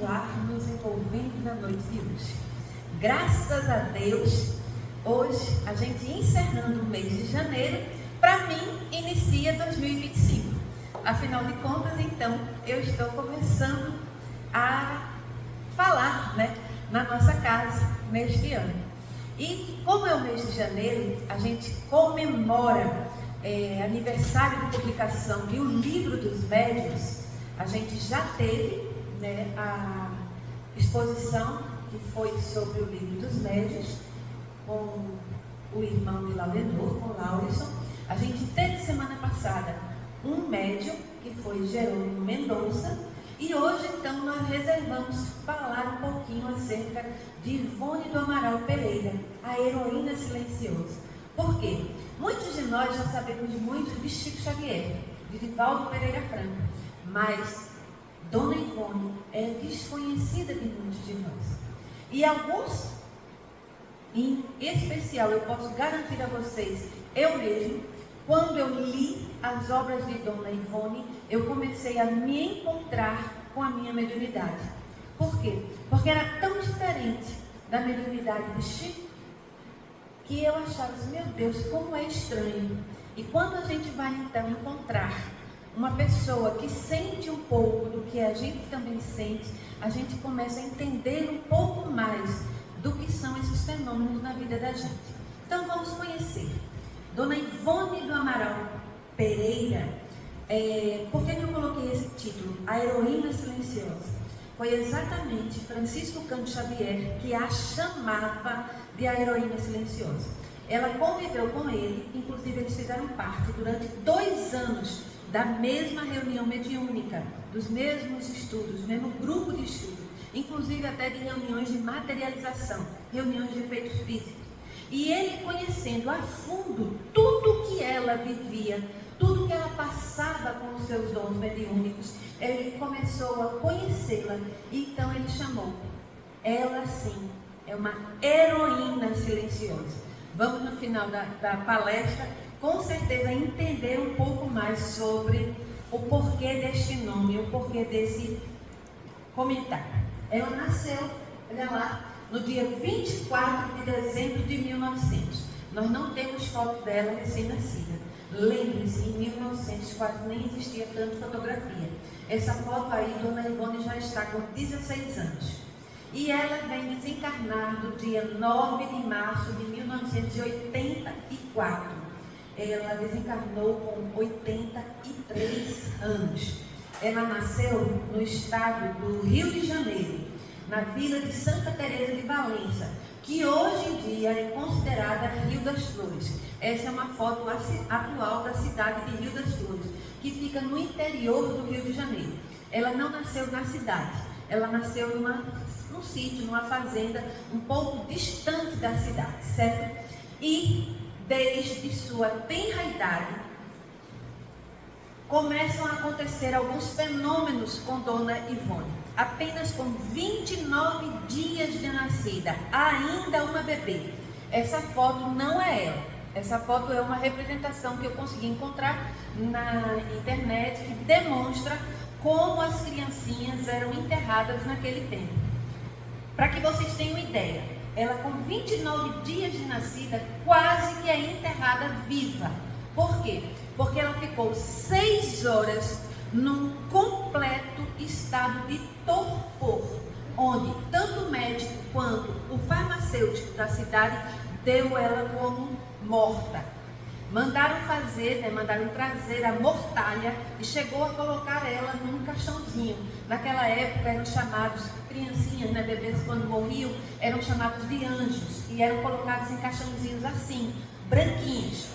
continuar nos envolvendo na noite de hoje. Graças a Deus, hoje a gente encerrando o mês de janeiro, para mim inicia 2025. Afinal de contas, então, eu estou começando a falar, na nossa casa neste ano. E como é o mês de janeiro, a gente comemora aniversário de publicação de O Livro dos Médiuns. A gente já teve a exposição que foi sobre o Livro dos Médiuns com o irmão de Laurenor, com Laurison. A gente teve semana passada um médium que foi Jerônimo Mendonça, e hoje então nós reservamos falar um pouquinho acerca de Ivone do Amaral Pereira, a heroína silenciosa. Por quê? Muitos de nós já sabemos muito de Chico Xavier, de Divaldo Pereira Franco, mas Dona Ivone é desconhecida de muitos de nós. E alguns, em especial, eu posso garantir a vocês, eu mesmo, quando eu li as obras de Dona Ivone, eu comecei a me encontrar com a minha mediunidade. Por quê? Porque era tão diferente da mediunidade de Chico, que eu achava assim, meu Deus, como é estranho. E quando a gente vai então encontrar uma pessoa que sente um pouco do que a gente também sente, a gente começa a entender um pouco mais do que são esses fenômenos na vida da gente. Então vamos conhecer Dona Ivone do Amaral Pereira. Por que eu coloquei esse título? A Heroína Silenciosa. Foi exatamente Francisco Cândido Xavier que a chamava de a Heroína Silenciosa. Ela conviveu com ele, inclusive eles fizeram parte durante 2 anos da mesma reunião mediúnica, dos mesmos estudos, do mesmo grupo de estudos, inclusive até de reuniões de materialização, reuniões de efeitos físicos. E ele, conhecendo a fundo tudo que ela vivia, tudo que ela passava com os seus dons mediúnicos, ele começou a conhecê-la. Então ele chamou, ela sim, é uma heroína silenciosa. Vamos no final da palestra, com certeza, entender um pouco mais sobre o porquê deste nome, o porquê desse comentário. Ela nasceu, olha lá, no dia 24 de dezembro de 1900. Nós não temos foto dela recém-nascida. Lembre-se, em 1900 quase nem existia tanta fotografia. Essa foto aí, Dona Ivone já está com 16 anos. E ela vem desencarnar no dia 9 de março de 1984. Ela desencarnou com 83 anos. Ela nasceu no estado do Rio de Janeiro, na vila de Santa Teresa de Valença, que hoje em dia é considerada Rio das Flores. Essa é uma foto atual da cidade de Rio das Flores, que fica no interior do Rio de Janeiro. Ela não nasceu na cidade, ela nasceu num sítio, numa fazenda, um pouco distante da cidade, certo? E desde sua tenra idade, começam a acontecer alguns fenômenos com Dona Ivone. Apenas com 29 dias de nascida, ainda uma bebê. Essa foto não é ela. Essa foto é uma representação que eu consegui encontrar na internet, que demonstra como as criancinhas eram enterradas naquele tempo. Para que vocês tenham ideia, ela com 29 dias de nascida, quase que é enterrada viva. Por quê? Porque ela ficou 6 horas num completo estado de torpor, onde tanto o médico quanto o farmacêutico da cidade deu ela como morta. Mandaram trazer a mortalha e chegou a colocar ela num caixãozinho. Naquela época eram chamados, criancinhas, bebês quando morriam, eram chamados de anjos e eram colocados em caixãozinhos assim, branquinhos.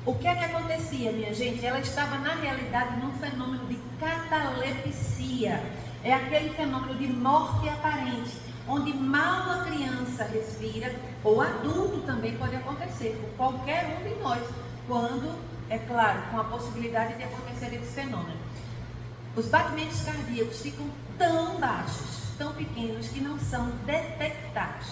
O que é que acontecia, minha gente? Ela estava, na realidade, num fenômeno de catalepsia. É aquele fenômeno de morte aparente, onde mal a criança respira, ou adulto também pode acontecer, com qualquer um de nós, quando, é claro, com a possibilidade de acontecer esse fenômeno. Os batimentos cardíacos ficam tão baixos, tão pequenos, que não são detectados.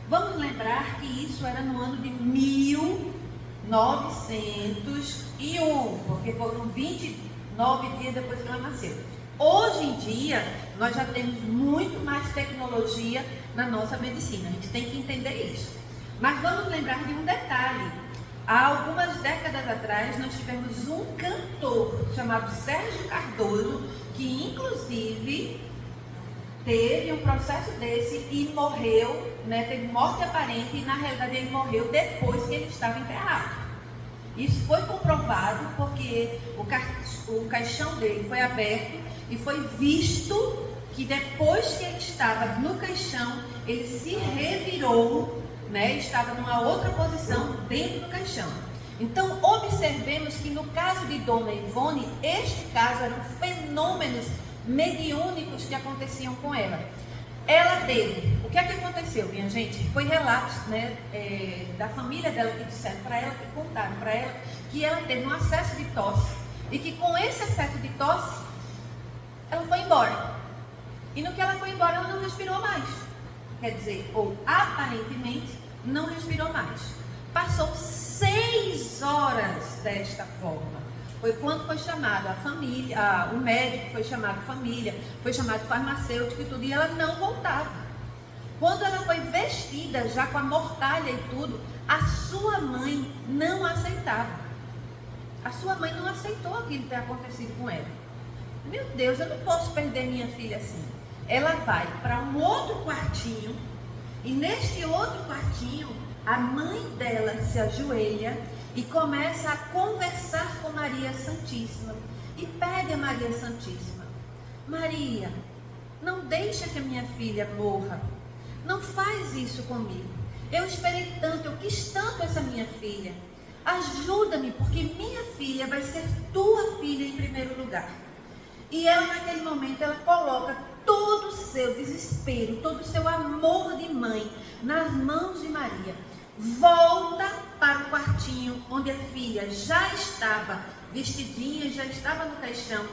Vamos lembrar que isso era no ano de 1901, porque foram 29 dias depois que ela nasceu. Hoje em dia, Nós já temos muito mais tecnologia na nossa medicina, a gente tem que entender isso. Mas vamos lembrar de um detalhe. Há algumas décadas atrás, nós tivemos um cantor chamado Sérgio Cardoso, que inclusive teve um processo desse e morreu, né, teve morte aparente, e na realidade ele morreu depois que ele estava enterrado. Isso foi comprovado porque o caixão dele foi aberto e foi visto que depois que ele estava no caixão, ele se revirou, né, estava numa outra posição dentro do caixão. Então, observemos que no caso de Dona Ivone, este caso eram fenômenos mediúnicos que aconteciam com ela. Ela teve, o que é que aconteceu, minha gente? Foi relatos, né, da família dela que disseram para ela, que contaram para ela, que ela teve um acesso de tosse e que com esse acesso de tosse, ela foi embora. E no que ela foi embora, ela não respirou mais. Quer dizer, ou aparentemente não respirou mais. Passou 6 horas desta forma. Foi quando foi chamado a família, o médico foi chamado a família, foi chamado o farmacêutico e tudo, e ela não voltava. Quando ela foi vestida, já com a mortalha e tudo, a sua mãe não aceitava. A sua mãe não aceitou aquilo que tinha acontecido com ela. Meu Deus, eu não posso perder minha filha assim. Ela vai para um outro quartinho, e neste outro quartinho, a mãe dela se ajoelha e começa a conversar com Maria Santíssima. E pede a Maria Santíssima: Maria, não deixa que a minha filha morra. Não faz isso comigo. Eu esperei tanto, eu quis tanto essa minha filha. Ajuda-me, porque minha filha vai ser tua filha em primeiro lugar. E ela, naquele momento, ela coloca todo o seu desespero, todo o seu amor de mãe nas mãos de Maria. Volta para o quartinho onde a filha já estava vestidinha, já estava no caixão.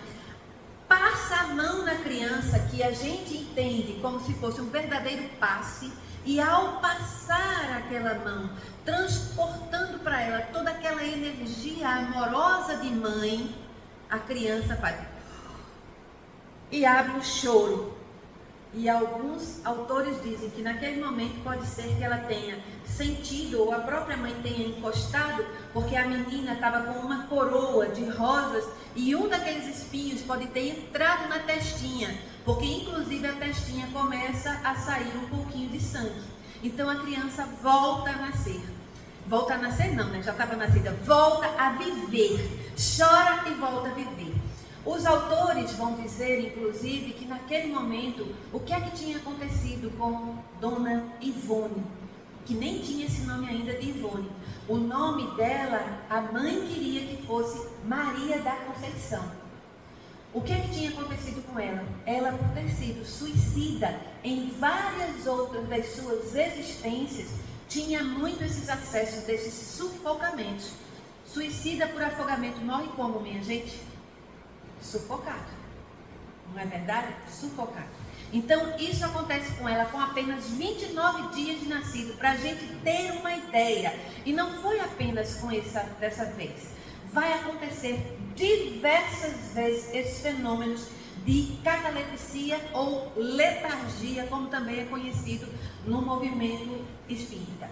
Passa a mão na criança, que a gente entende como se fosse um verdadeiro passe. E ao passar aquela mão, transportando para ela toda aquela energia amorosa de mãe, a criança faz e abre um choro. E alguns autores dizem que naquele momento pode ser que ela tenha sentido, ou a própria mãe tenha encostado, porque a menina estava com uma coroa de rosas e um daqueles espinhos pode ter entrado na testinha, porque inclusive a testinha começa a sair um pouquinho de sangue. Então a criança volta a nascer. Volta a nascer não, né? Já estava nascida. Volta a viver. Chora e volta a viver. Os autores vão dizer, inclusive, que naquele momento, o que é que tinha acontecido com Dona Ivone, que nem tinha esse nome ainda de Ivone. O nome dela, a mãe queria que fosse Maria da Conceição. O que é que tinha acontecido com ela? Ela, por ter sido suicida em várias outras das suas existências, tinha muito esses acessos, desses sufocamentos. Suicida por afogamento morre como, minha gente? Sufocado, não é verdade? Sufocado. Então isso acontece com ela com apenas 29 dias de nascido, para a gente ter uma ideia. E não foi apenas com dessa vez. Vai acontecer diversas vezes esses fenômenos de catalepsia ou letargia, como também é conhecido no movimento espírita.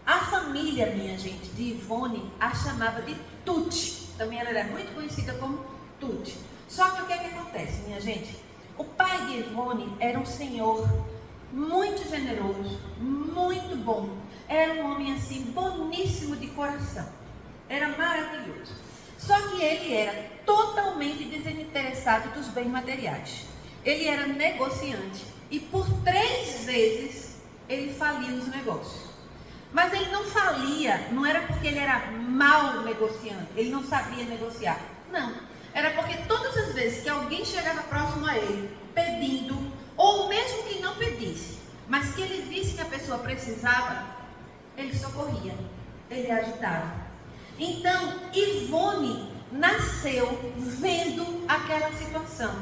A família, minha gente, de Ivone a chamava de Tuti. Também ela era muito conhecida como Tuti. Só que o que é que acontece, minha gente? O pai de Ivone era um senhor muito generoso, muito bom. Era um homem assim, boníssimo de coração. Era maravilhoso. Só que ele era totalmente desinteressado dos bens materiais. Ele era negociante. E por 3 vezes ele falia os negócios. Mas ele não falia, não era porque ele era mau negociante, ele não sabia negociar. Não. Era porque todas as vezes que alguém chegava próximo a ele, pedindo, ou mesmo que não pedisse, mas que ele visse que a pessoa precisava, ele socorria, ele ajudava. Então, Ivone nasceu vendo aquela situação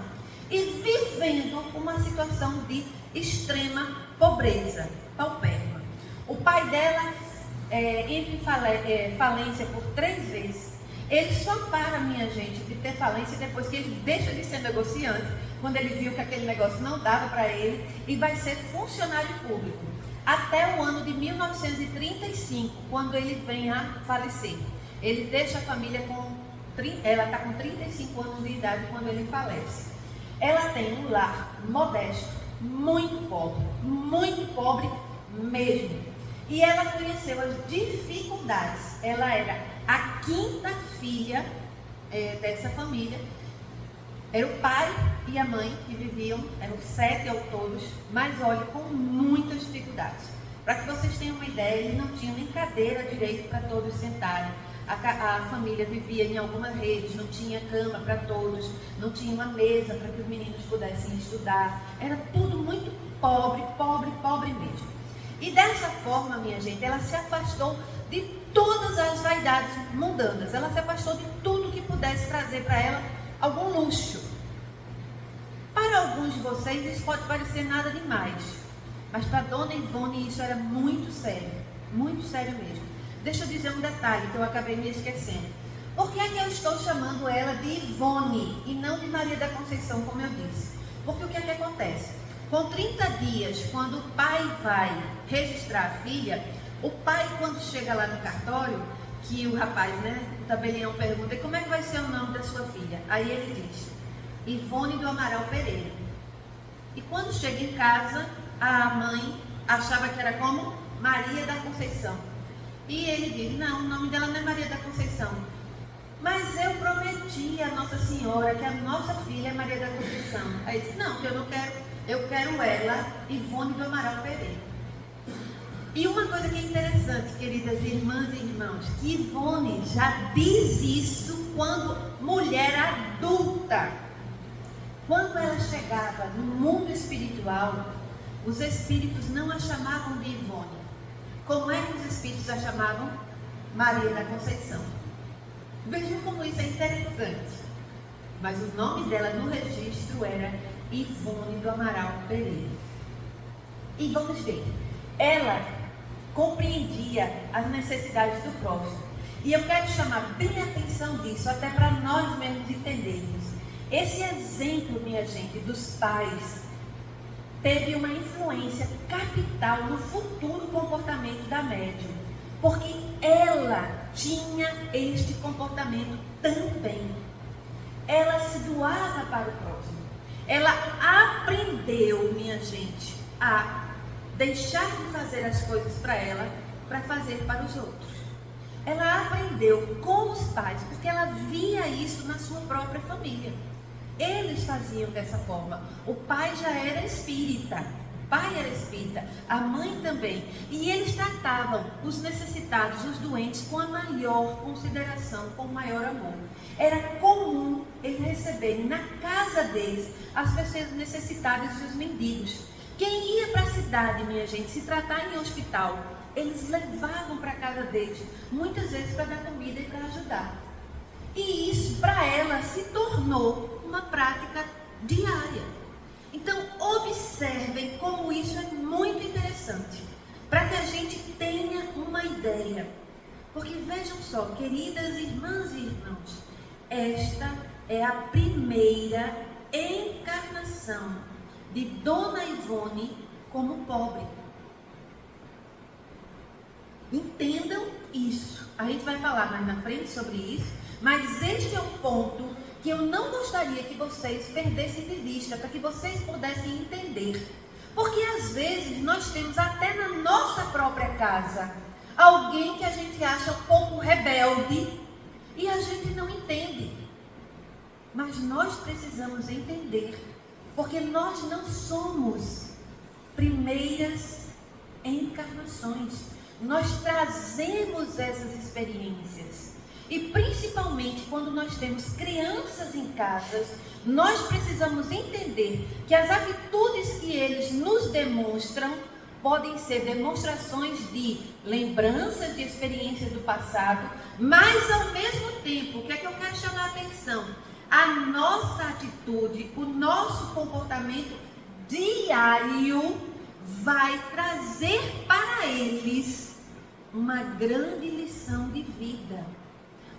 e vivendo uma situação de extrema pobreza, paupérrima. O pai dela entra em falência por 3 vezes. Ele só para, minha gente, de ter falência depois que ele deixa de ser negociante, quando ele viu que aquele negócio não dava para ele, e vai ser funcionário público até o ano de 1935, quando ele vem a falecer. Ele deixa a família ela está com 35 anos de idade quando ele falece. Ela tem um lar modesto, muito pobre mesmo. E ela conheceu as dificuldades. Ela era a quinta filha dessa família. Era o pai e a mãe que viviam, eram 7 ao todos, mas olha, com muitas dificuldades. Para que vocês tenham uma ideia, eles não tinham nem cadeira direito para todos sentarem. A família vivia em algumas redes, não tinha cama para todos, não tinha uma mesa para que os meninos pudessem estudar. Era tudo muito pobre mesmo. E dessa forma, minha gente, ela se afastou de todas as vaidades mundanas. Ela se afastou de tudo que pudesse trazer para ela algum luxo. Para alguns de vocês isso pode parecer nada demais, mas para Dona Ivone isso era muito sério mesmo. Deixa eu dizer um detalhe que eu acabei me esquecendo. Por que é que eu estou chamando ela de Ivone e não de Maria da Conceição, como eu disse? Porque o que é que acontece? Com 30 dias, quando o pai vai registrar a filha, o pai, quando chega lá no cartório, que o rapaz, o tabelião pergunta, e como é que vai ser o nome da sua filha? Aí ele diz, Ivone do Amaral Pereira. E quando chega em casa, a mãe achava que era como Maria da Conceição. E ele diz, não, o nome dela não é Maria da Conceição. Mas eu prometi a Nossa Senhora que a nossa filha é Maria da Conceição. Aí ele disse, não, que eu não quero, eu quero ela, Ivone do Amaral Pereira. E uma coisa que é interessante, queridas irmãs e irmãos, que Ivone já diz isso quando mulher adulta. Quando ela chegava no mundo espiritual, os espíritos não a chamavam de Ivone. Como é que os espíritos a chamavam? Maria da Conceição. Vejam como isso é interessante. Mas o nome dela no registro era Ivone do Amaral Pereira. E vamos ver, ela compreendia as necessidades do próximo. E eu quero chamar bem a atenção disso, até para nós mesmos entendermos. Esse exemplo, minha gente, dos pais, teve uma influência capital no futuro comportamento da médium, porque ela tinha este comportamento também. Ela se doava para o próximo. Ela aprendeu, minha gente, a deixar de fazer as coisas para ela, para fazer para os outros. Ela aprendeu com os pais, porque ela via isso na sua própria família. Eles faziam dessa forma. O pai já era espírita, a mãe também. E eles tratavam os necessitados, os doentes, com a maior consideração, com o maior amor. Era comum eles receberem na casa deles as pessoas necessitadas e os mendigos. Quem ia para a cidade, minha gente, se tratar em hospital, eles levavam para a casa deles, muitas vezes para dar comida e para ajudar. E isso para ela se tornou uma prática diária. Então observem como isso é muito interessante, para que a gente tenha uma ideia. Porque vejam só, queridas irmãs e irmãos, esta é a primeira encarnação de Dona Ivone como pobre. Entendam isso. A gente vai falar mais na frente sobre isso, mas este é um ponto que eu não gostaria que vocês perdessem de vista, para que vocês pudessem entender. Porque às vezes nós temos até na nossa própria casa alguém que a gente acha um pouco rebelde e a gente não entende. Mas nós precisamos entender, porque nós não somos primeiras encarnações. Nós trazemos essas experiências. E principalmente quando nós temos crianças em casa, nós precisamos entender que as atitudes que eles nos demonstram podem ser demonstrações de lembranças de experiências do passado, mas ao mesmo tempo, o que é que eu quero chamar a atenção? A nossa atitude, o nosso comportamento diário vai trazer para eles uma grande lição de vida.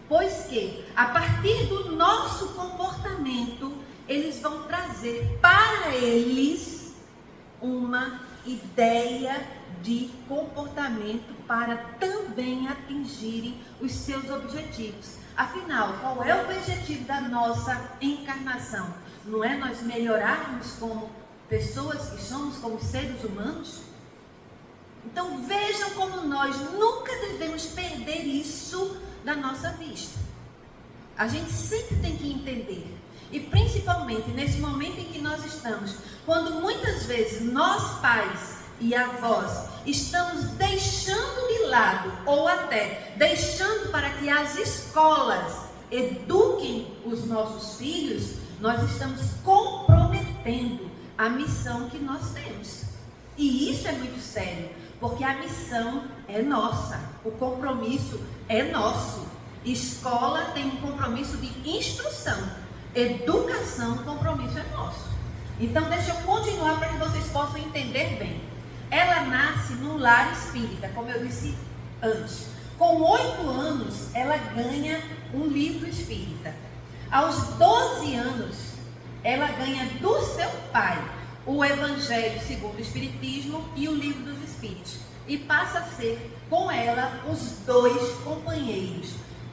Pois que, a partir do nosso comportamento, eles vão trazer para eles uma ideia de comportamento para também atingirem os seus objetivos. Afinal, qual é o objetivo da nossa encarnação? Não é nós melhorarmos como pessoas que somos, como seres humanos? Então vejam como nós nunca devemos perder isso da nossa vista. A gente sempre tem que entender, e principalmente nesse momento em que nós estamos, quando muitas vezes nós pais e avós estamos deixando de lado, ou até deixando para que as escolas eduquem os nossos filhos, nós estamos comprometendo a missão que nós temos. E isso é muito sério, porque a missão é nossa, o compromisso é nosso. Escola tem um compromisso de instrução, educação, o compromisso é nosso. Então deixa eu continuar para que vocês possam entender bem. Ela nasce num lar espírita, como eu disse antes. Com 8 anos, ela ganha um livro espírita. Aos 12 anos, ela ganha do seu pai o Evangelho segundo o Espiritismo e o Livro dos Espíritos. E passa a ser com ela os 2 companheiros.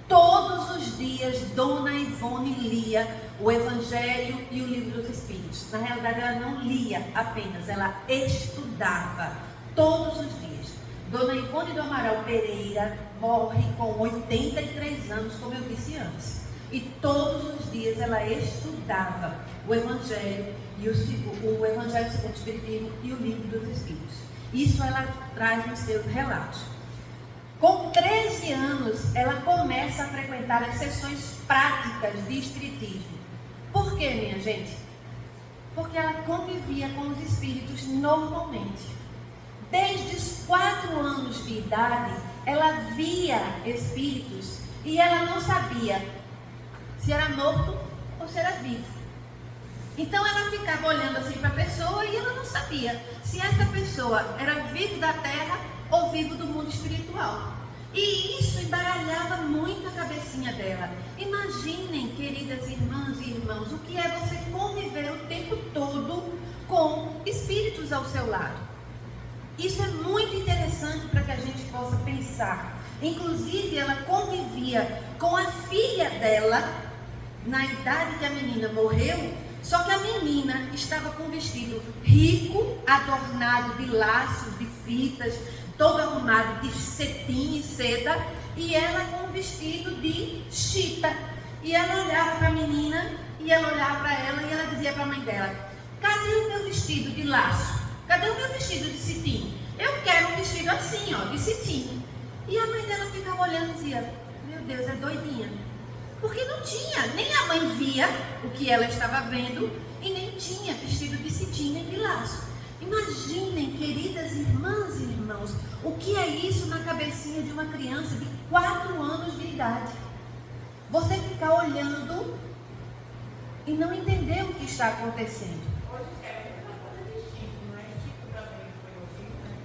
Todos os dias, Dona Ivone lia o Evangelho e o Livro dos Espíritos. Na realidade, ela não lia apenas, ela estudava todos os dias. Dona Ivone do Amaral Pereira morre com 83 anos, como eu disse antes. E todos os dias ela estudava o Evangelho, o Evangelho segundo o Espiritismo e o Livro dos Espíritos. Isso ela traz nos seus relatos. Com 13 anos, ela começa a frequentar as sessões práticas de espiritismo. Por quê, minha gente? Porque ela convivia com os espíritos normalmente. Desde os 4 anos de idade, ela via espíritos e ela não sabia se era morto ou se era vivo. Então ela ficava olhando assim para a pessoa e ela não sabia se essa pessoa era vivo da terra ou vivo do mundo espiritual. E isso embaralhava muito a cabecinha dela. Imaginem, queridas irmãs e irmãos, o que é você conviver o tempo todo com espíritos ao seu lado. Isso é muito interessante para que a gente possa pensar. Inclusive, ela convivia com a filha dela, na idade que a menina morreu, só que a menina estava com um vestido rico, adornado de laços, de fitas, todo arrumado de cetim e seda, e ela com um vestido de chita. E ela olhava para a menina, e ela olhava para ela, e ela dizia para a mãe dela: cadê o meu vestido de laço? Cadê o meu vestido de cetim? Eu quero um vestido assim, ó, de cetim. E a mãe dela ficava olhando e dizia: meu Deus, é doidinha. Porque não tinha, nem a mãe via o que ela estava vendo, e nem tinha vestido de cetim nem de laço. Imaginem, queridas irmãs e irmãos, o que é isso na cabecinha de uma criança de 4 anos de idade. Você ficar olhando e não entender o que está acontecendo. Hoje é uma coisa de Chico, não é? Chico também foi ouvido, né?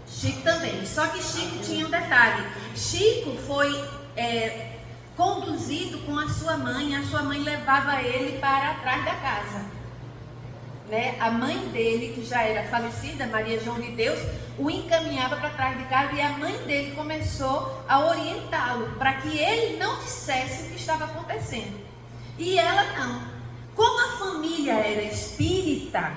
Chico também, só que Chico tinha um detalhe. Chico foi conduzido com a sua mãe levava ele para trás da casa. Né? A mãe dele, que já era falecida, Maria João de Deus, o encaminhava para trás de casa, e a mãe dele começou a orientá-lo para que ele não dissesse o que estava acontecendo. E ela não. Como a família era espírita,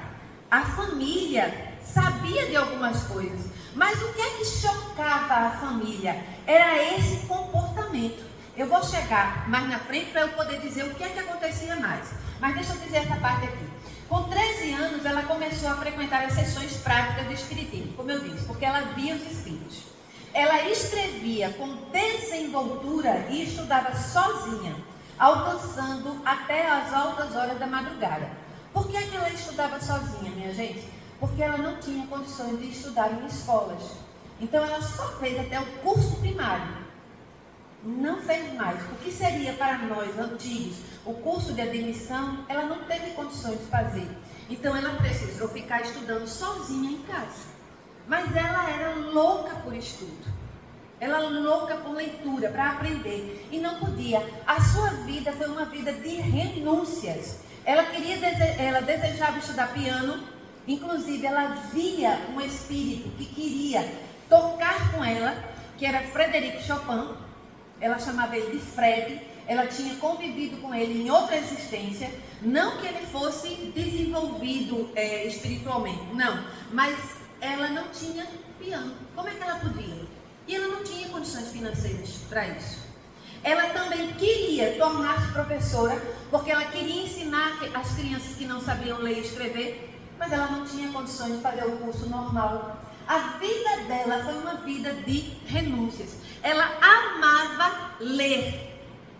a família sabia de algumas coisas, mas o que é que chocava a família? Era esse comportamento. Eu vou chegar mais na frente para eu poder dizer o que é que acontecia mais, mas deixa eu dizer essa parte aqui. Com 13 anos, ela começou a frequentar as sessões práticas de espiritismo, como eu disse, porque ela via os espíritos. Ela escrevia com desenvoltura e estudava sozinha, alcançando até as altas horas da madrugada. Por que é que ela estudava sozinha, minha gente? Porque ela não tinha condições de estudar em escolas. Então, ela só fez até o curso primário. Não fez mais. O que seria para nós, antigos, o curso de admissão, ela não teve condições de fazer. Então, ela precisou ficar estudando sozinha em casa. Mas ela era louca por estudo. Ela era louca por leitura, para aprender. E não podia. A sua vida foi uma vida de renúncias. Ela desejava estudar piano, inclusive ela via um espírito que queria tocar com ela, que era Frederic Chopin. Ela chamava ele de Fred. Ela tinha convivido com ele em outra existência, não que ele fosse desenvolvido espiritualmente, não, mas ela não tinha piano. Como é que ela podia? E ela não tinha condições financeiras para isso. Ela também queria tornar-se professora, porque ela queria ensinar as crianças que não sabiam ler e escrever, mas ela não tinha condições de fazer o curso normal. A vida dela foi uma vida de renúncias. Ela amava ler,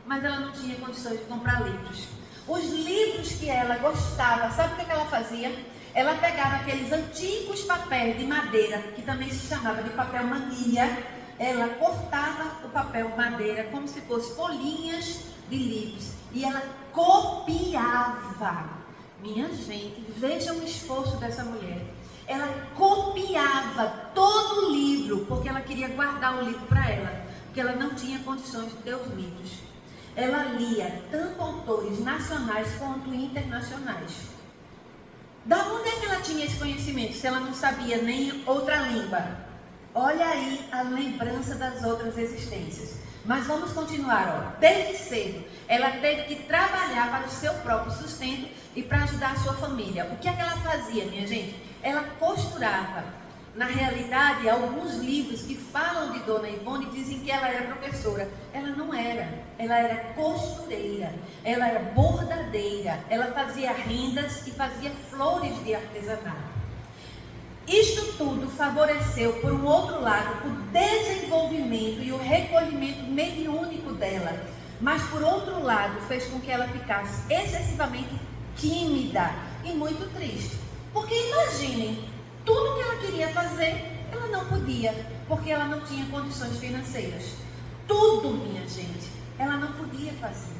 mas ela não tinha condições de comprar livros. Os livros que ela gostava, sabe o que ela fazia? Ela pegava aqueles antigos papéis de madeira, que também se chamava de papel manilha. Ela cortava o papel madeira como se fosse folhinhas de livros. E ela copiava. Minha gente, vejam o esforço dessa mulher. Ela copiava todo o livro, porque ela queria guardar o livro para ela, porque ela não tinha condições de ter os livros. Ela lia tanto autores nacionais quanto internacionais. Da onde é que ela tinha esse conhecimento, se ela não sabia nem outra língua? Olha aí a lembrança das outras existências. Mas vamos continuar, ó. Desde cedo, ela teve que trabalhar para o seu próprio sustento e para ajudar a sua família. O que é que ela fazia, minha gente? Ela costurava. Na realidade, alguns livros que falam de Dona Ivone dizem que ela era professora. Ela não era. Ela era costureira. Ela era bordadeira. Ela fazia rendas e fazia flores de artesanato. Isto tudo favoreceu, por um outro lado, o desenvolvimento e o recolhimento mediúnico dela. Mas, por outro lado, fez com que ela ficasse excessivamente tímida e muito triste. Porque imaginem, tudo que ela queria fazer, ela não podia, porque ela não tinha condições financeiras. Tudo, minha gente, ela não podia fazer.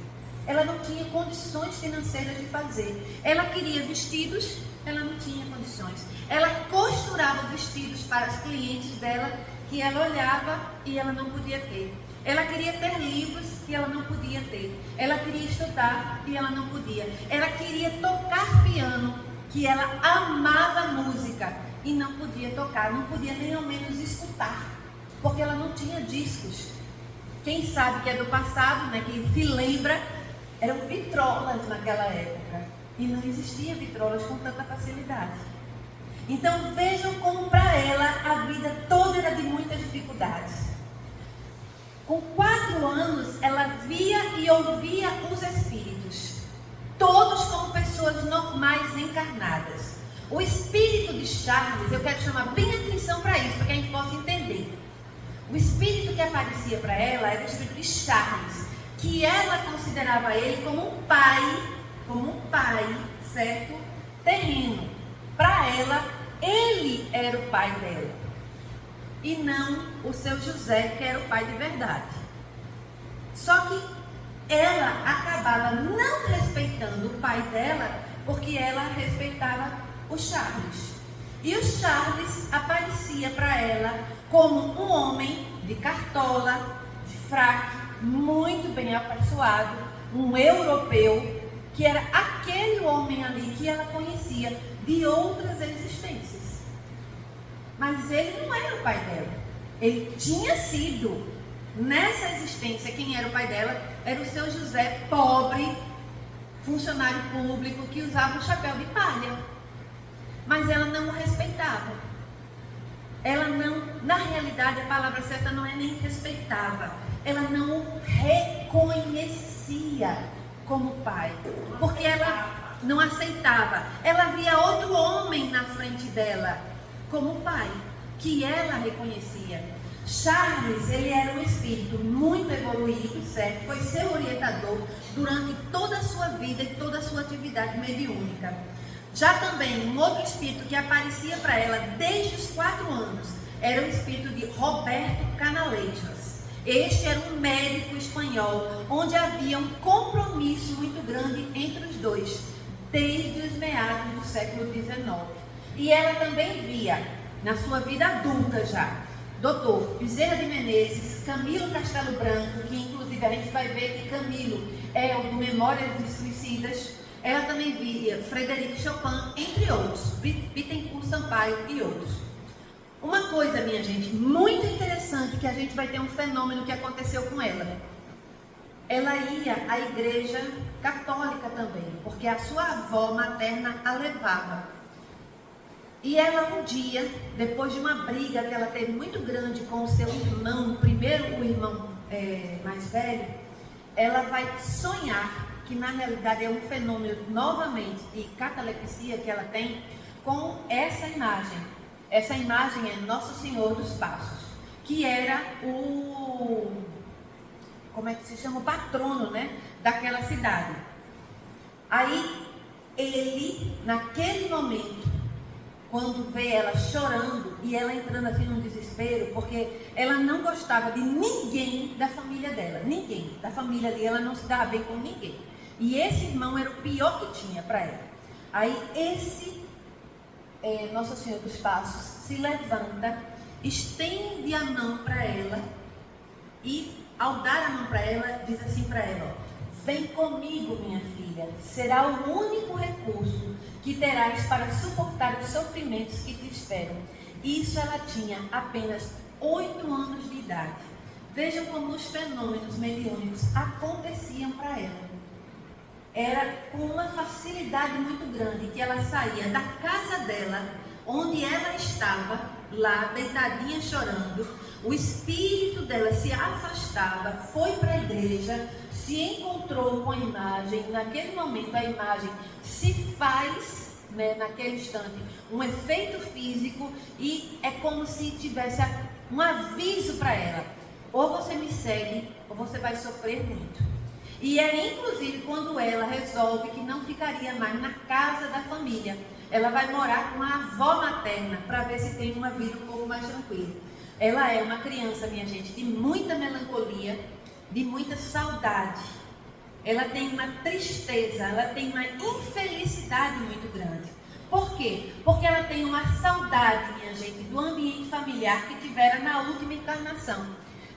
Ela não tinha condições financeiras de fazer. Ela queria vestidos, ela não tinha condições. Ela costurava vestidos para os clientes dela, que ela olhava e ela não podia ter. Ela queria ter livros que ela não podia ter. Ela queria estudar e ela não podia. Ela queria tocar piano, que ela amava música e não podia tocar, não podia nem ao menos escutar, porque ela não tinha discos. Quem sabe que é do passado, né, quem se lembra, eram vitrolas naquela época e não existia vitrolas com tanta facilidade. Então vejam como para ela a vida toda era de muitas dificuldades. Com 4 anos ela via e ouvia os espíritos, todos como pessoas normais encarnadas. O espírito de Charles, eu quero chamar bem atenção para isso, para que a gente possa entender. O espírito que aparecia para ela era o espírito de Charles, que ela considerava ele como um pai, certo? Terreno. Para ela, ele era o pai dela. E não o seu José, que era o pai de verdade. Só que ela acabava não respeitando o pai dela, porque ela respeitava o Charles. E o Charles aparecia para ela como um homem de cartola, de fraque, muito bem apessoado, um europeu, que era aquele homem ali que ela conhecia de outras existências. Mas ele não era o pai dela. Ele tinha sido, nessa existência, quem era o pai dela era o seu José, pobre, funcionário público, que usava um chapéu de palha. Mas ela não o respeitava. Ela não, na realidade, a palavra certa não é nem respeitava. Ela não o reconhecia como pai, porque ela não aceitava. Ela via outro homem na frente dela como pai, que ela reconhecia. Charles, ele era um espírito muito evoluído, certo? Foi seu orientador durante toda a sua vida e toda a sua atividade mediúnica. Já também um outro espírito que aparecia para ela desde os 4 anos era o espírito de Roberto Canalejas. Este era um médico espanhol, onde havia um compromisso muito grande entre os dois, desde os meados do século XIX. E ela também via, na sua vida adulta já, Dr. Bezerra de Menezes, Camilo Castelo Branco, que inclusive a gente vai ver que Camilo é o do Memórias dos Suicidas, Ela também via Frederic Chopin, entre outros, Bittencourt Sampaio e outros. Uma coisa, minha gente, muito interessante, que a gente vai ter um fenômeno que aconteceu com ela. Ela ia à igreja católica também, porque a sua avó materna a levava. E ela um dia, depois de uma briga que ela teve muito grande com o seu irmão, primeiro o irmão mais velho, ela vai sonhar, que na realidade é um fenômeno novamente de catalepsia que ela tem, com essa imagem. Essa imagem é Nosso Senhor dos Passos, que era como é que se chama? O patrono, né, daquela cidade. Aí, ele, naquele momento, quando vê ela chorando e ela entrando assim num desespero, porque ela não gostava de ninguém da família dela, ninguém da família ali, ela não se dava bem com ninguém. E esse irmão era o pior que tinha para ela. Aí, Nosso Senhor dos Passos se levanta, estende a mão para ela e, ao dar a mão para ela, diz assim para ela: ó, vem comigo, minha filha, será o único recurso que terás para suportar os sofrimentos que te esperam. Isso ela tinha apenas 8 anos de idade. Vejam como os fenômenos mediúnicos aconteciam para ela. Era com uma facilidade muito grande que ela saía da casa dela, onde ela estava, lá deitadinha chorando. O espírito dela se afastava, foi para a igreja, se encontrou com a imagem. Naquele momento a imagem se faz, né, naquele instante, um efeito físico, e é como se tivesse um aviso para ela: ou você me segue, ou você vai sofrer muito. E é inclusive quando ela resolve que não ficaria mais na casa da família, ela vai morar com a avó materna, para ver se tem uma vida um pouco mais tranquila. Ela é uma criança, minha gente, de muita melancolia, de muita saudade. Ela tem uma tristeza, ela tem uma infelicidade muito grande. Por quê? Porque ela tem uma saudade, minha gente, do ambiente familiar que tivera na última encarnação.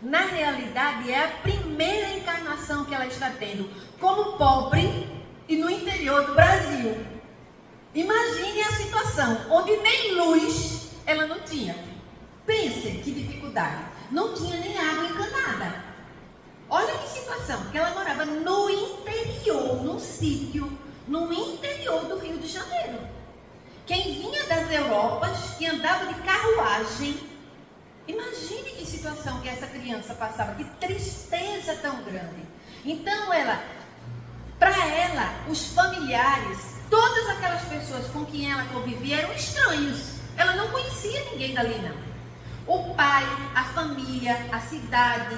Na realidade, é a primeira encarnação que ela está tendo como pobre e no interior do Brasil. Imagine a situação, onde nem luz ela não tinha. Pense que dificuldade. Não tinha nem água encanada. Olha que situação, que ela morava no interior, num sítio, no interior do Rio de Janeiro. Quem vinha das Europas, que andava de carruagem, imagine que situação que essa criança passava, que tristeza tão grande. Então para ela, os familiares, todas aquelas pessoas com quem ela convivia eram estranhos. Ela não conhecia ninguém dali não. O pai, a família, a cidade,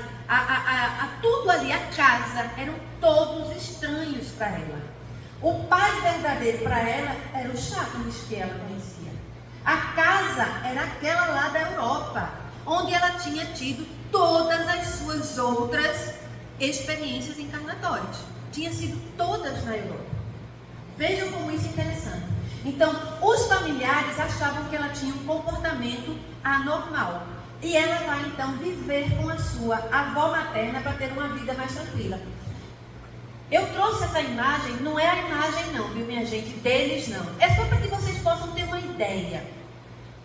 tudo ali, a casa, eram todos estranhos para ela. O pai verdadeiro para ela era o Charles, que ela conhecia. A casa era aquela lá da Europa, onde ela tinha tido todas as suas outras experiências encarnatórias. Tinha sido todas na Europa. Vejam como isso é interessante. Então, os familiares achavam que ela tinha um comportamento anormal. E ela vai então viver com a sua avó materna para ter uma vida mais tranquila. Eu trouxe essa imagem, não é a imagem não, viu minha gente, deles não. É só para que vocês possam ter uma ideia.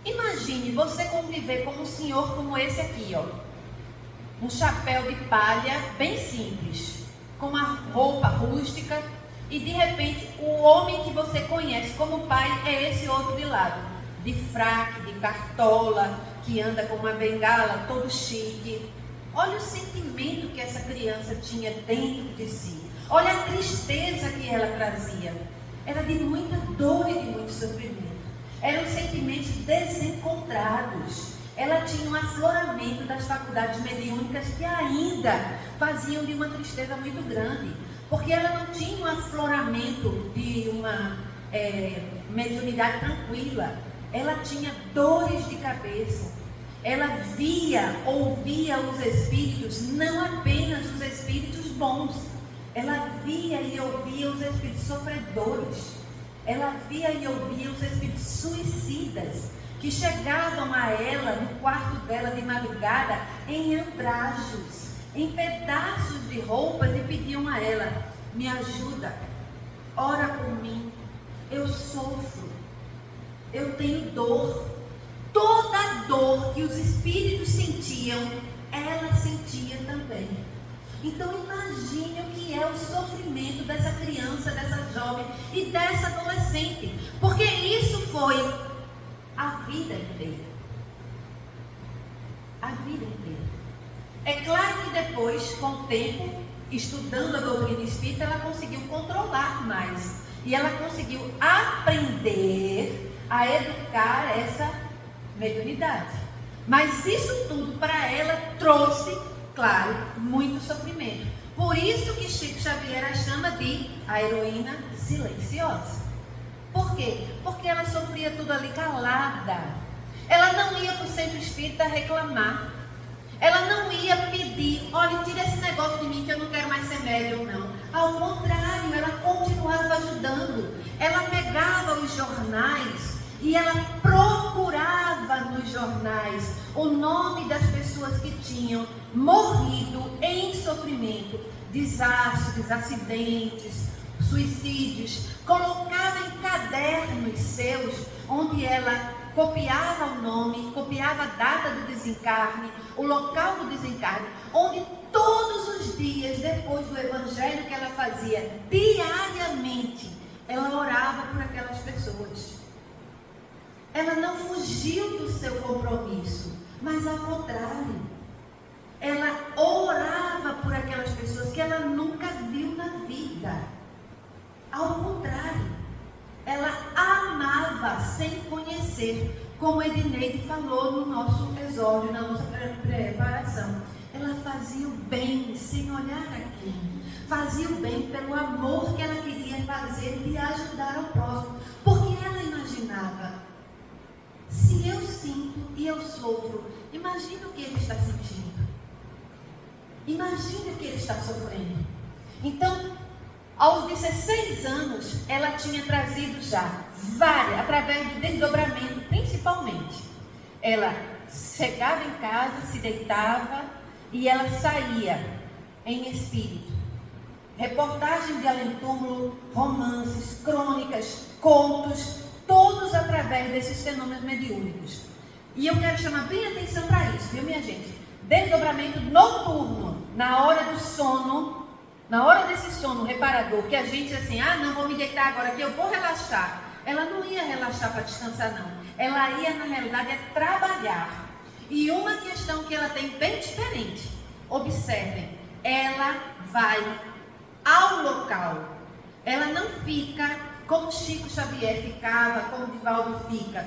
Imagine você conviver com um senhor como esse aqui, ó. Um chapéu de palha bem simples, com uma roupa rústica, e de repente o homem que você conhece como pai é esse outro de lado, de fraque, de cartola, que anda com uma bengala, todo chique. Olha o sentimento que essa criança tinha dentro de si. Olha a tristeza que ela trazia. Era de muita dor e de muito sofrimento. Eram sentimentos desencontrados. Ela tinha um afloramento das faculdades mediúnicas que ainda faziam de uma tristeza muito grande. Porque ela não tinha um afloramento de uma mediunidade tranquila. Ela tinha dores de cabeça. Ela ouvia os espíritos, não apenas os espíritos bons. Ela via e ouvia os espíritos sofredores. Ela via e ouvia os espíritos suicidas, que chegavam a ela no quarto dela de madrugada em andrajos, em pedaços de roupas, e pediam a ela: me ajuda, ora por mim. Eu sofro, eu tenho dor. Toda a dor que os espíritos sentiam, ela sentia também. Então imagine o que é o sofrimento dessa criança, dessa jovem e dessa adolescente, porque isso foi a vida inteira. A vida inteira. É claro que depois, com o tempo, estudando a doutrina espírita, ela conseguiu controlar mais. E ela conseguiu aprender a educar essa mediunidade. Mas isso tudo para ela trouxe, claro, muito sofrimento. Por isso que Chico Xavier a chama de a heroína silenciosa. Por quê? Porque ela sofria tudo ali calada. Ela não ia para o centro espírita reclamar. Ela não ia pedir, olha, tira esse negócio de mim que eu não quero mais ser médium, não. Ao contrário, ela continuava ajudando. Ela pegava os jornais e ela procurava nos jornais o nome das pessoas que tinham morrido em sofrimento, desastres, acidentes, suicídios. Colocava em cadernos seus, onde ela copiava o nome, copiava a data do desencarne, o local do desencarne, onde todos os dias, depois do evangelho que ela fazia diariamente, ela orava por aquelas pessoas. Ela não fugiu do seu compromisso, mas ao contrário, ela orava por aquelas pessoas que ela nunca viu na vida. Ao contrário, ela amava sem conhecer, como Edneide falou no nosso exórdio, na nossa preparação. Ela fazia o bem sem olhar a quem. Fazia o bem pelo amor que ela queria fazer de ajudar ao próximo. Porque ela imaginava, se eu sinto e eu sofro, imagina o que ele está sentindo. Imagina o que ele está sofrendo. Então, aos 16 anos, ela tinha trazido já várias, através do desdobramento principalmente. Ela chegava em casa, se deitava e ela saía em espírito. Reportagem de além-túmulo, romances, crônicas, contos, todos através desses fenômenos mediúnicos. E eu quero chamar bem atenção para isso, viu, minha gente? Desdobramento noturno, na hora do sono. Na hora desse sono reparador, que a gente assim, não vou me deitar agora que eu vou relaxar. Ela não ia relaxar para descansar, não. Ela ia, na realidade, trabalhar. E uma questão que ela tem bem diferente. Observem, ela vai ao local. Ela não fica como Chico Xavier ficava, como Divaldo fica,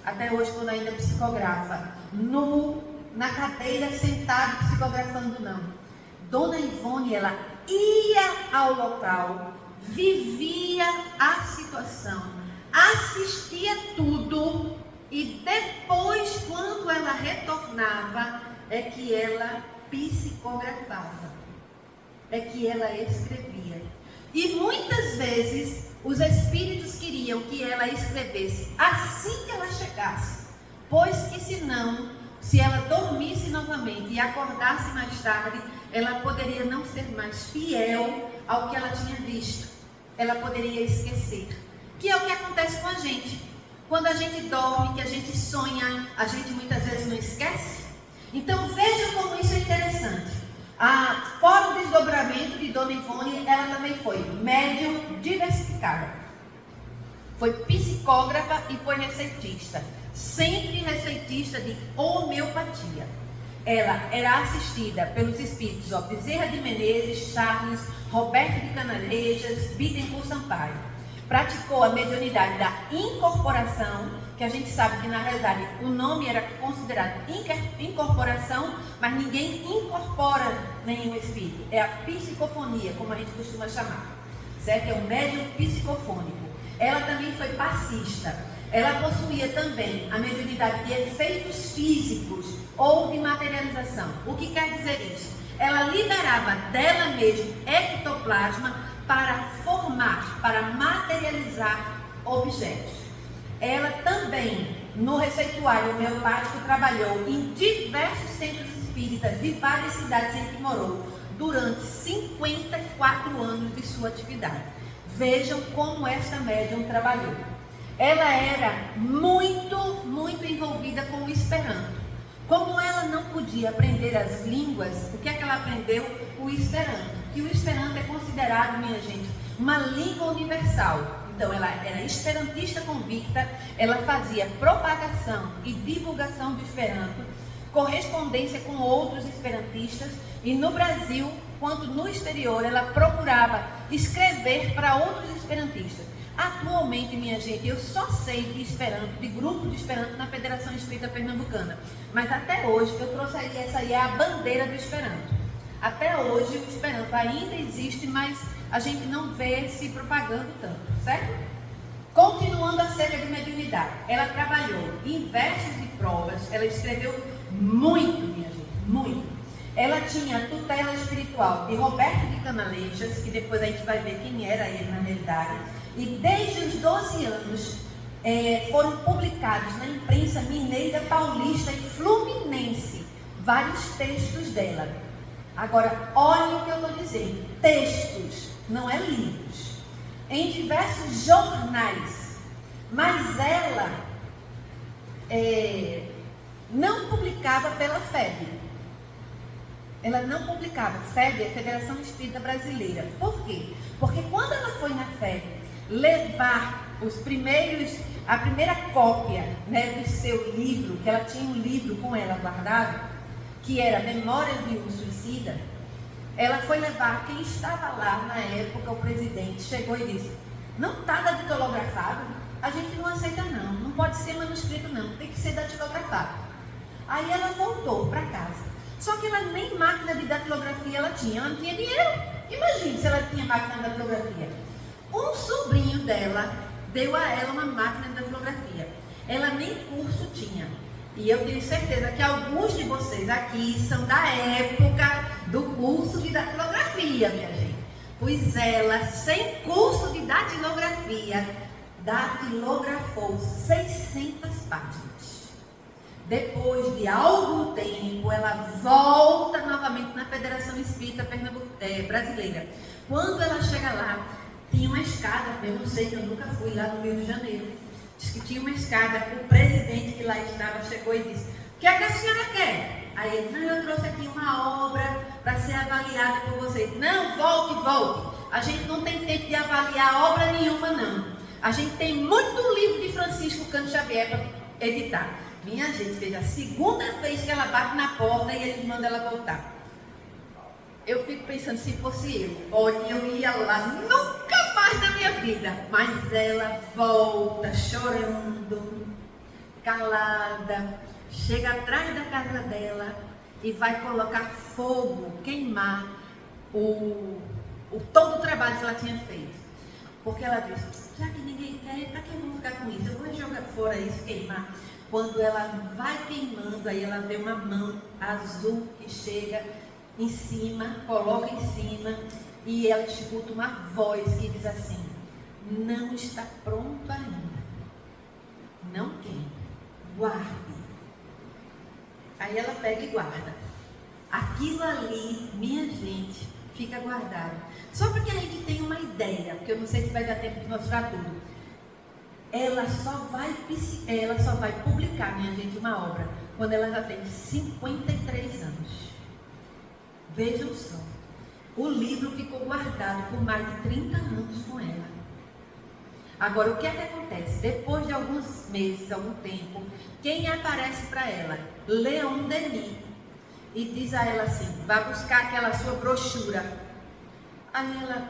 até hoje quando ainda psicografa, na cadeira sentado psicografando, não. Dona Ivone, ela ia ao local, vivia a situação, assistia tudo e depois, quando ela retornava, é que ela psicografava, é que ela escrevia. E muitas vezes os espíritos queriam que ela escrevesse assim que ela chegasse, pois que senão, se ela dormisse novamente e acordasse mais tarde, ela poderia não ser mais fiel ao que ela tinha visto. Ela poderia esquecer. Que é o que acontece com a gente. Quando a gente dorme, que a gente sonha, a gente muitas vezes não esquece. Então veja como isso é interessante. Fora o desdobramento de Dona Ivone, ela também foi médium diversificada. Foi psicógrafa e foi receitista. Sempre receitista de homeopatia. Ela era assistida pelos espíritos Bezerra de Menezes, Charles, Roberto de Canarejas, Bittencourt Sampaio. Praticou a mediunidade da incorporação, que a gente sabe que na realidade o nome era considerado incorporação, mas ninguém incorpora nenhum espírito. É a psicofonia, como a gente costuma chamar, certo? É o médium psicofônico. Ela também foi passista. Ela possuía também a mediunidade de efeitos físicos ou de materialização. O que quer dizer isso? Ela liberava dela mesma ectoplasma para formar, para materializar objetos. Ela também, no receituário homeopático, trabalhou em diversos centros espíritas de várias cidades em que morou durante 54 anos de sua atividade. Vejam como esta médium trabalhou. Ela era muito envolvida com o Esperanto. Como ela não podia aprender as línguas, o que é que ela aprendeu? O Esperanto. Que o Esperanto é considerado, minha gente, uma língua universal. Então, ela era esperantista convicta, ela fazia propagação e divulgação do Esperanto, correspondência com outros esperantistas, e no Brasil, quanto no exterior, ela procurava escrever para outros esperantistas. Atualmente, minha gente, eu só sei de Esperanto, de grupo de Esperanto na Federação Espírita Pernambucana. Mas até hoje, eu trouxe aí, essa aí é a bandeira do Esperanto. Até hoje, o Esperanto ainda existe, mas a gente não vê se propagando tanto, certo? Continuando a série de mediunidade, ela trabalhou em versos e provas, ela escreveu muito, minha gente, muito. Ela tinha a tutela espiritual de Roberto de Canalejas, que depois a gente vai ver quem era ele na realidade. E desde os 12 anos foram publicados na imprensa mineira, paulista e fluminense vários textos dela. Agora, olha o que eu estou dizendo: textos, não é livros, em diversos jornais. Mas ela não publicava pela FEB. Ela não publicava. FEB é Federação Espírita Brasileira. Por quê? Porque quando ela foi na FEB levar a primeira cópia, né, do seu livro, que ela tinha um livro com ela guardado, que era Memórias de um Suicida, ela foi levar. Quem estava lá na época, o presidente, chegou e disse: não está datilografado, a gente não aceita não pode ser manuscrito não, tem que ser datilografado. Aí ela voltou para casa, só que ela nem máquina de datilografia ela tinha, ela não tinha dinheiro. Imagine se ela tinha máquina de datilografia. Um sobrinho dela deu a ela uma máquina de datilografia. Ela nem curso tinha. E eu tenho certeza que alguns de vocês aqui são da época do curso de datilografia, minha gente. Pois ela, sem curso de datilografia, datilografou 600 páginas. Depois de algum tempo, ela volta novamente na Federação Espírita Brasileira. Quando ela chega lá, tinha uma escada, eu não sei, que eu nunca fui lá no Rio de Janeiro. Diz que tinha uma escada, o presidente que lá estava chegou e disse: o que é que a senhora quer? Aí ele: não, eu trouxe aqui uma obra para ser avaliada por vocês. Não, volte. A gente não tem tempo de avaliar obra nenhuma, não. A gente tem muito livro de Francisco Cândido Xavier para editar. Minha gente, veja, a segunda vez que ela bate na porta e ele manda ela voltar. Eu fico pensando, se fosse eu, olha, eu ia lá, nunca mais na minha vida. Mas ela volta chorando, calada, chega atrás da casa dela e vai colocar fogo, queimar todo o trabalho que ela tinha feito. Porque ela disse: já que ninguém quer, para que eu vou ficar com isso? Eu vou jogar fora isso, queimar. Quando ela vai queimando, aí ela vê uma mão azul que chega em cima, coloca em cima, e ela escuta uma voz que diz assim: não está pronto ainda, não queime, guarde. Aí ela pega e guarda. Aquilo ali, minha gente, fica guardado. Só para que a gente tenha uma ideia, porque eu não sei se vai dar tempo de mostrar tudo. Ela só vai publicar, minha gente, uma obra quando ela já tem 53 anos. Vejam só, o livro ficou guardado por mais de 30 anos com ela. Agora, o que é que acontece? Depois de alguns meses, algum tempo, quem aparece para ela? Leon Denis. E diz a ela assim: vai buscar aquela sua brochura. Aí ela,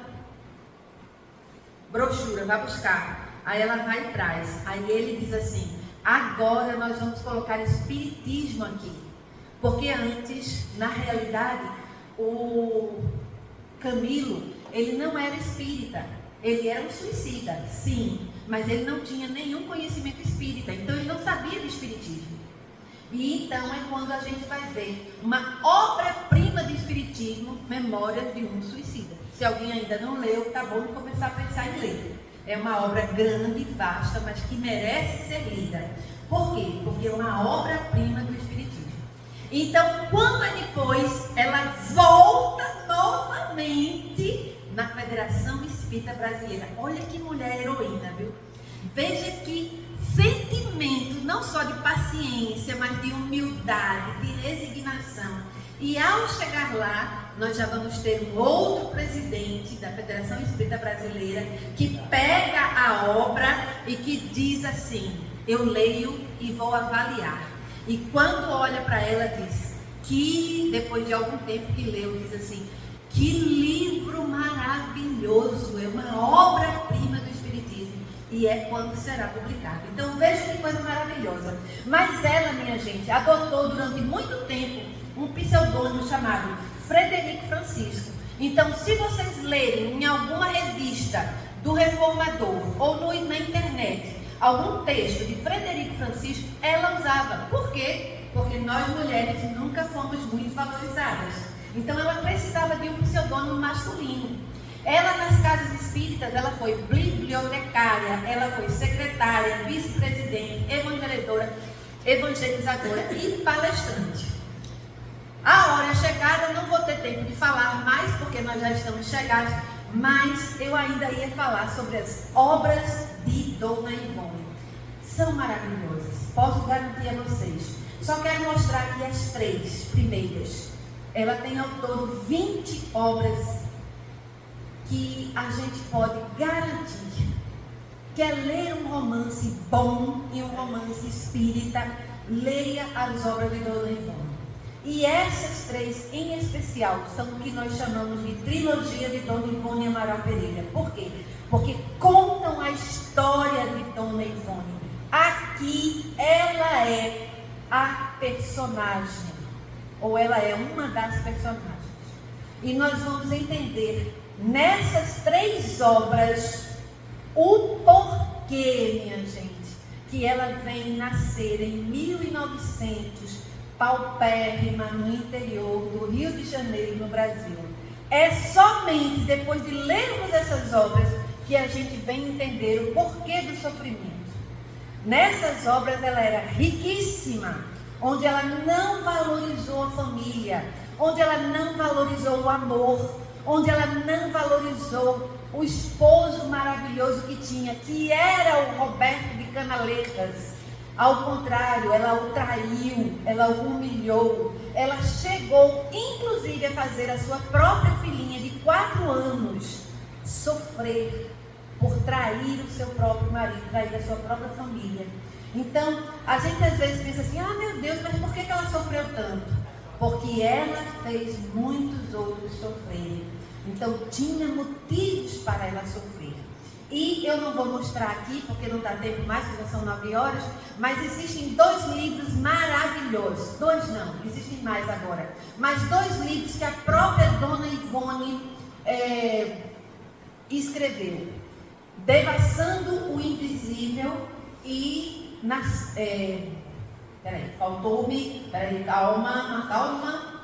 brochura, vai buscar. Aí ela vai e traz. Aí ele diz assim: agora nós vamos colocar espiritismo aqui. Porque antes, na realidade, o Camilo, ele não era espírita. Ele era um suicida, sim, mas ele não tinha nenhum conhecimento espírita. Então ele não sabia do espiritismo. E então é quando a gente vai ver uma obra-prima de espiritismo, Memórias de um Suicida. Se alguém ainda não leu, tá bom de começar a pensar em ler. É uma obra grande, vasta, mas que merece ser lida. Por quê? Porque é uma obra-prima do espiritismo. Então, quando depois ela volta novamente na Federação Espírita Espírita Brasileira. Olha que mulher heroína, viu? Veja que sentimento não só de paciência, mas de humildade, de resignação. E ao chegar lá, nós já vamos ter um outro presidente da Federação Espírita Brasileira que pega a obra e que diz assim: eu leio e vou avaliar. E quando olha para ela, diz que, depois de algum tempo que leu, diz assim: que livro maravilhoso, é uma obra-prima do Espiritismo. E é quando será publicado. Então veja que coisa maravilhosa. Mas ela, minha gente, adotou durante muito tempo um pseudônimo chamado Frederico Francisco. Então, se vocês lerem em alguma revista do Reformador ou na internet algum texto de Frederico Francisco, ela usava. Por quê? Porque nós mulheres nunca fomos muito valorizadas. Então ela precisava de um pseudônimo masculino. Ela, nas casas espíritas, ela foi bibliotecária, ela foi secretária, vice-presidente, evangelizadora e palestrante. A hora é chegada, não vou ter tempo de falar mais, porque nós já estamos chegados, mas eu ainda ia falar sobre as obras de Dona Ivone. São maravilhosas, posso garantir a vocês. Só quero mostrar aqui as 3 primeiras. Ela tem ao todo 20 obras que a gente pode garantir. Quer ler um romance bom e um romance espírita, leia as obras de Dona Ivone. E essas 3 em especial são o que nós chamamos de trilogia de Dona Ivone Amaral Pereira. Por quê? Porque contam a história de Dona Ivone. Aqui ela é a personagem, ou ela é uma das personagens. E nós vamos entender nessas 3 obras o porquê, minha gente, que ela vem nascer em 1900, paupérrima, no interior do Rio de Janeiro, no Brasil. É somente depois de lermos essas obras que a gente vem entender o porquê do sofrimento. Nessas obras ela era riquíssima, onde ela não valorizou a família, onde ela não valorizou o amor, onde ela não valorizou o esposo maravilhoso que tinha, que era o Roberto de Canaletras. Ao contrário, ela o traiu, ela o humilhou, ela chegou inclusive a fazer a sua própria filhinha de 4 anos sofrer por trair o seu próprio marido, trair a sua própria família. Então, a gente às vezes pensa assim: ah, meu Deus, mas por que ela sofreu tanto? Porque ela fez muitos outros sofrerem. Então, tinha motivos para ela sofrer. E eu não vou mostrar aqui, porque não dá tempo mais, porque já são 9 horas, mas existem 2 livros maravilhosos. 2 não, existem mais agora. Mas 2 livros que a própria Dona Ivone escreveu. Devassando o Invisível e calma.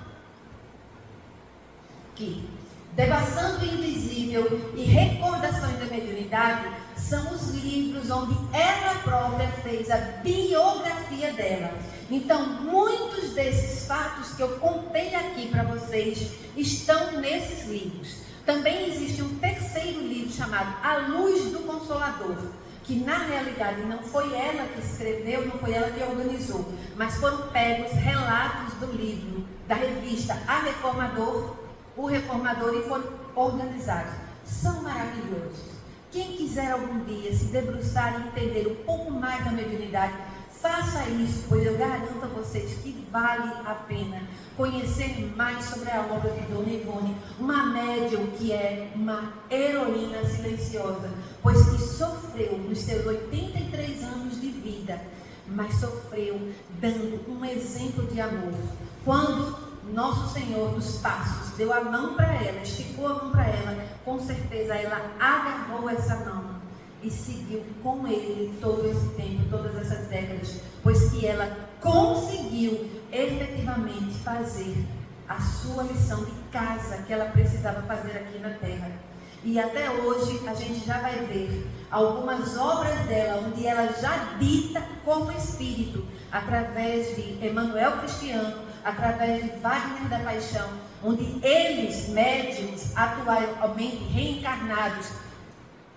Aqui. Devassando o Invisível e Recordações da Mediunidade são os livros onde ela própria fez a biografia dela. Então, muitos desses fatos que eu contei aqui para vocês estão nesses livros. Também existe um 3º livro chamado A Luz do Consolador, que na realidade não foi ela que escreveu, não foi ela que organizou, mas foram pegos relatos do livro, da revista O Reformador, e foram organizados. São maravilhosos. Quem quiser algum dia se debruçar e entender um pouco mais da mediunidade, faça isso, pois eu garanto a vocês que vale a pena conhecer mais sobre a obra de Dona Ivone, uma médium que é uma heroína silenciosa, pois que sofreu nos seus 83 anos de vida, mas sofreu dando um exemplo de amor. Quando Nosso Senhor dos Passos deu a mão para ela, esticou a mão para ela, com certeza ela agarrou essa mão e seguiu com ele todo esse tempo, todas essas décadas, pois que ela conseguiu efetivamente fazer a sua lição de casa que ela precisava fazer aqui na Terra. E até hoje a gente já vai ver algumas obras dela, onde ela já dita como espírito, através de Emmanuel Cristiano, através de Wagner da Paixão, onde eles, médiuns, atualmente reencarnados,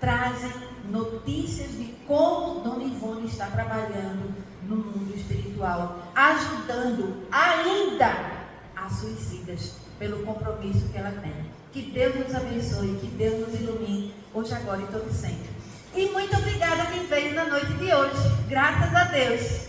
trazem notícias de como Dona Ivone está trabalhando no mundo espiritual, ajudando ainda as suicidas pelo compromisso que ela tem. Que Deus nos abençoe, que Deus nos ilumine, hoje, agora e todo sempre. E muito obrigada a quem veio na noite de hoje. Graças a Deus.